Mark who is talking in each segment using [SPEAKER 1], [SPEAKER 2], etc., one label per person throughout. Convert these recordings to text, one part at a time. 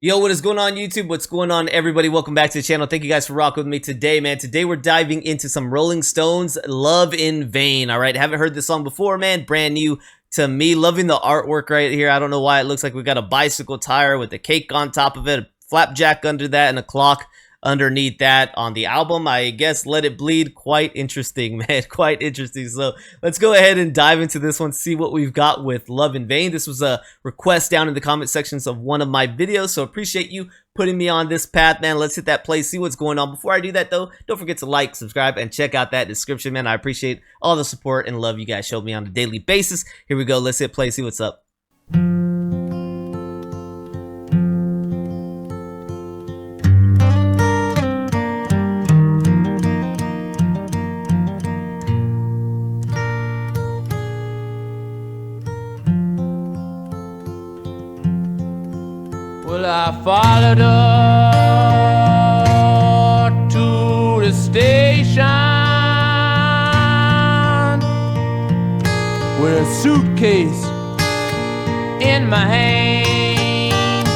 [SPEAKER 1] Yo, what is going on YouTube? What's going on everybody? Welcome back to the channel. Thank you guys for rocking with me today, man. Today we're diving into some Rolling Stones, Love in Vain. All right, haven't heard this song before, man. Brand new to me. Loving the artwork right here. I don't know why it looks like we got a bicycle tire with a cake on top of it, a flapjack under that, and a clock underneath that on the album. I guess Let It Bleed. Quite interesting, man. Quite interesting. So let's go ahead and dive into this one, see what we've got with Love in Vain. This was a request down in the comment sections of one of my videos, so appreciate you putting me on this path, man. Let's hit that play, see what's going on. Before I do that though, don't forget to like, subscribe, and check out that description, man. I appreciate all the support and love you guys show me on a daily basis. Here we go. Let's hit play, see what's up.
[SPEAKER 2] Well, I followed her to the station with a suitcase in my hand.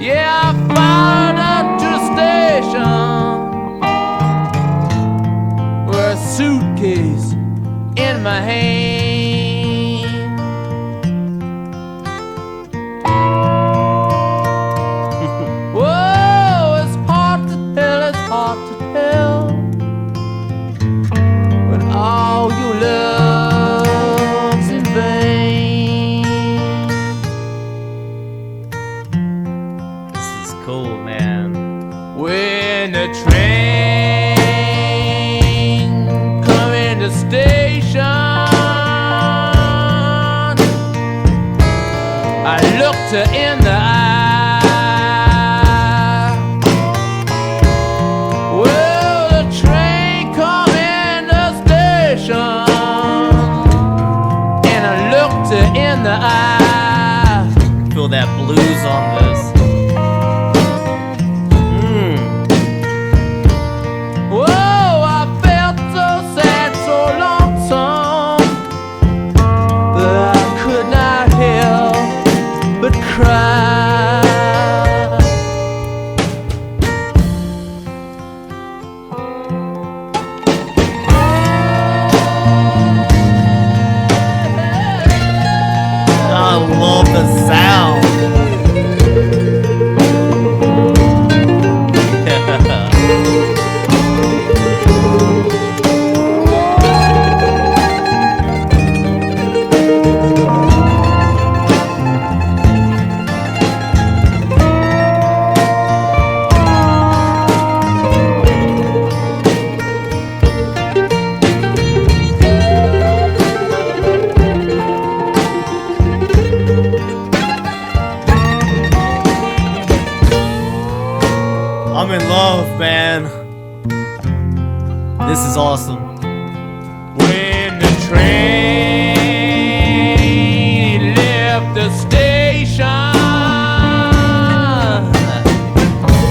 [SPEAKER 2] Yeah, I followed her to the station with a suitcase in my hand.
[SPEAKER 1] Cool, man.
[SPEAKER 2] When the train come in the station, I looked her in the eye. Well, the train come in the station, and I looked her in the eye.
[SPEAKER 1] Feel that blues on this. I'm in love, man. This is awesome.
[SPEAKER 2] When the train left the station,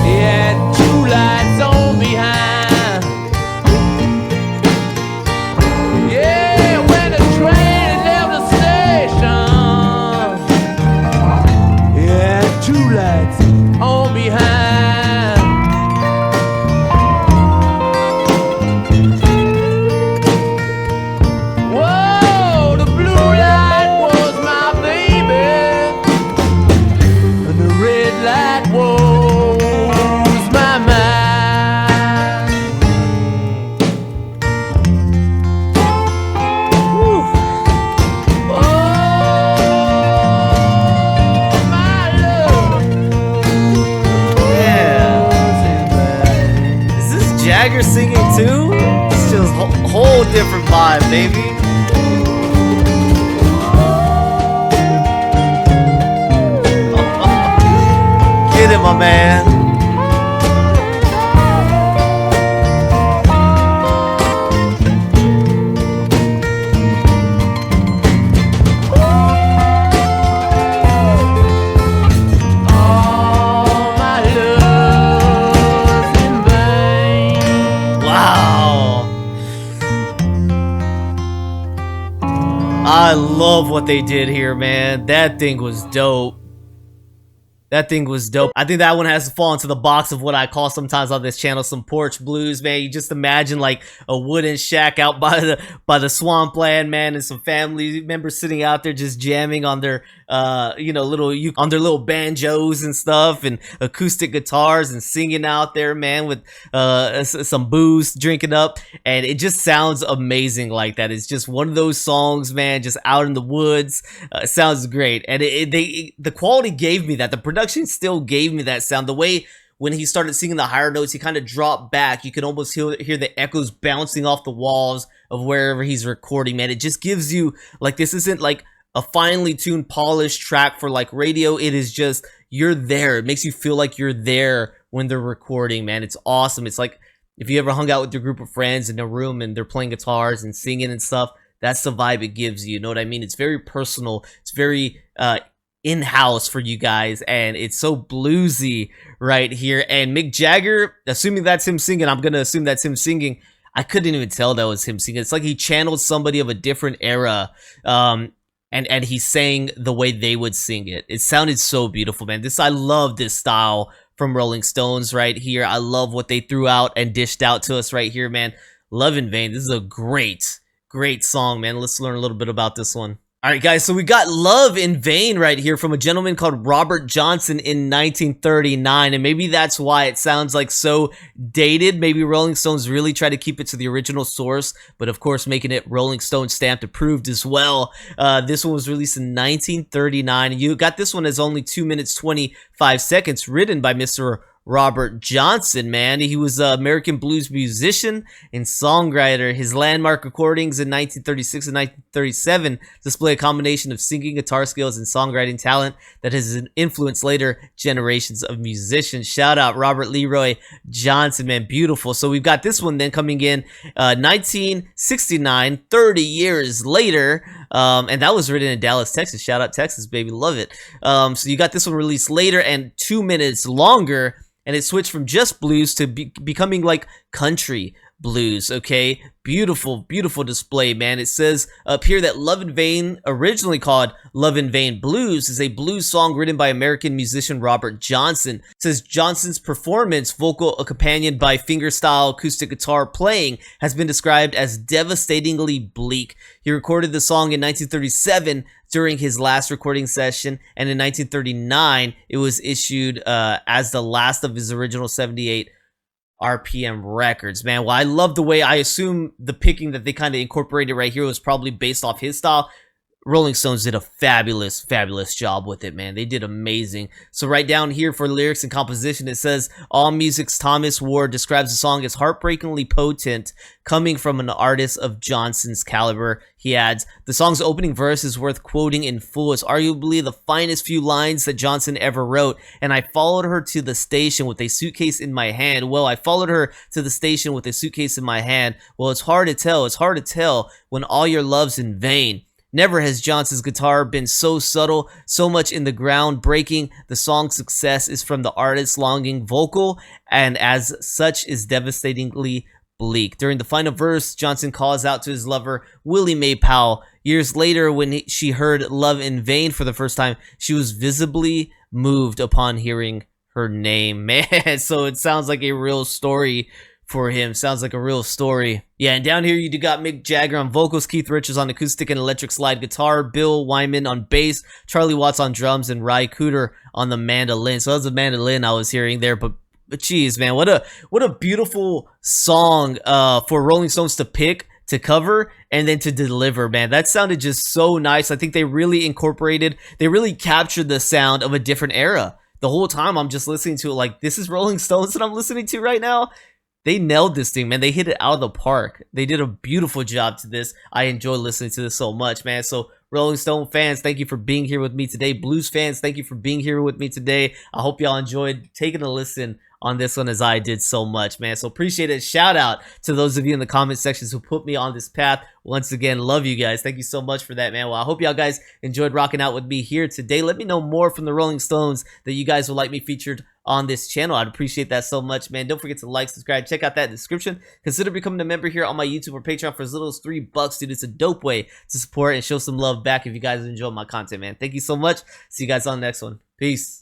[SPEAKER 2] it had two lights on behind. Yeah, when the train left the station, it had two lights on behind.
[SPEAKER 1] Jagger singing too? It's just a whole different vibe, baby. Get it, my man. I love what they did here, man. That thing was dope. That thing was dope. I think that one has to fall into the box of what I call sometimes on this channel some porch blues, man. You just imagine like a wooden shack out by the swampland, man, and some family members sitting out there just jamming on their you know, on their little banjos and stuff, and acoustic guitars, and singing out there, man, with some booze drinking up, and it just sounds amazing like that. It's just one of those songs, man, just out in the woods. It sounds great, and the quality gave me that. The production still gave me that sound. The way when he started singing the higher notes, he kind of dropped back. You can almost hear the echoes bouncing off the walls of wherever he's recording, man. It just gives you, like, this isn't like a finely tuned, polished track for like radio. It is just, you're there. It makes you feel like you're there when they're recording, man. It's awesome. It's like if you ever hung out with your group of friends in a room and they're playing guitars and singing and stuff. That's the vibe it gives you. You know what I mean? It's very personal. It's very in-house for you guys, and it's so bluesy right here. And Mick Jagger, assuming that's him singing, I'm gonna assume that's him singing. I couldn't even tell that was him singing. It's like he channeled somebody of a different era, and he sang the way they would sing it. It sounded so beautiful, man. I love this style from Rolling Stones right here. I love what they threw out and dished out to us right here, man. Love in Vain. This is a great song, man. Let's learn a little bit about this one. All right, guys, so we got Love in Vain right here from a gentleman called Robert Johnson in 1939, and maybe that's why it sounds like so dated. Maybe Rolling Stones really tried to keep it to the original source, but of course making it Rolling Stone stamped approved as well. This one was released in 1939, and you got this one as only 2 minutes 25 seconds, written by Mr. Robert Johnson, man. He was an American blues musician and songwriter. His landmark recordings in 1936 and 1937 display a combination of singing, guitar skills, and songwriting talent that has influenced later generations of musicians. Shout out Robert Leroy Johnson, man. Beautiful. So we've got this one then coming in 1969, 30 years later, and that was written in Dallas, Texas. Shout out Texas, baby. Love it. So you got this one released later and 2 minutes longer, and it switched from just blues to becoming like country blues. Okay, beautiful display, man. It says up here that Love in Vain, originally called Love in Vain Blues, is a blues song written by American musician Robert Johnson. It says Johnson's performance, vocal accompanied by fingerstyle acoustic guitar playing, has been described as devastatingly bleak. He recorded the song in 1937 during his last recording session, and in 1939 it was issued as the last of his original 78 RPM records, man. Well, I love the way, I assume the picking that they kind of incorporated right here was probably based off his style. Rolling Stones did a fabulous job with it, man. They did amazing. So right down here for lyrics and composition, it says, AllMusic's Thomas Ward describes the song as heartbreakingly potent, coming from an artist of Johnson's caliber. He adds, the song's opening verse is worth quoting in full. It's arguably the finest few lines that Johnson ever wrote. And I followed her to the station with a suitcase in my hand. Well, I followed her to the station with a suitcase in my hand. Well, it's hard to tell when all your love's in vain. Never has Johnson's guitar been so subtle, so much in the ground breaking. The song's success is from the artist's longing vocal, and as such is devastatingly bleak. During the final verse, Johnson calls out to his lover, Willie Mae Powell. Years later, when she heard Love in Vain for the first time, she was visibly moved upon hearing her name. Man, so it sounds like a real story for him. Sounds like a real story. Yeah, and down here you got Mick Jagger on vocals, Keith Richards on acoustic and electric slide guitar, Bill Wyman on bass, Charlie Watts on drums, and Ry Cooder on the mandolin. So that was the mandolin I was hearing there, but geez, man, what a beautiful song for Rolling Stones to pick, to cover, and then to deliver, man. That sounded just so nice. I think they really captured the sound of a different era. The whole time I'm just listening to it like, this is Rolling Stones that I'm listening to right now. They nailed this thing, man. They hit it out of the park. They did a beautiful job to this. I enjoy listening to this so much, man. So Rolling Stone fans, thank you for being here with me today. Blues fans, thank you for being here with me today. I hope y'all enjoyed taking a listen on this one as I did so much, man. So appreciate it. Shout out to those of you in the comment sections who put me on this path. Once again, love you guys. Thank you so much for that, man. Well, I hope y'all guys enjoyed rocking out with me here today. Let me know more from the Rolling Stones that you guys would like me featured on this channel. I'd appreciate that so much, man. Don't forget to like, subscribe, check out that description. Consider becoming a member here on my YouTube or Patreon for as little as $3, dude. It's a dope way to support and show some love back if you guys enjoy my content, man. Thank you so much. See you guys on the next one. Peace.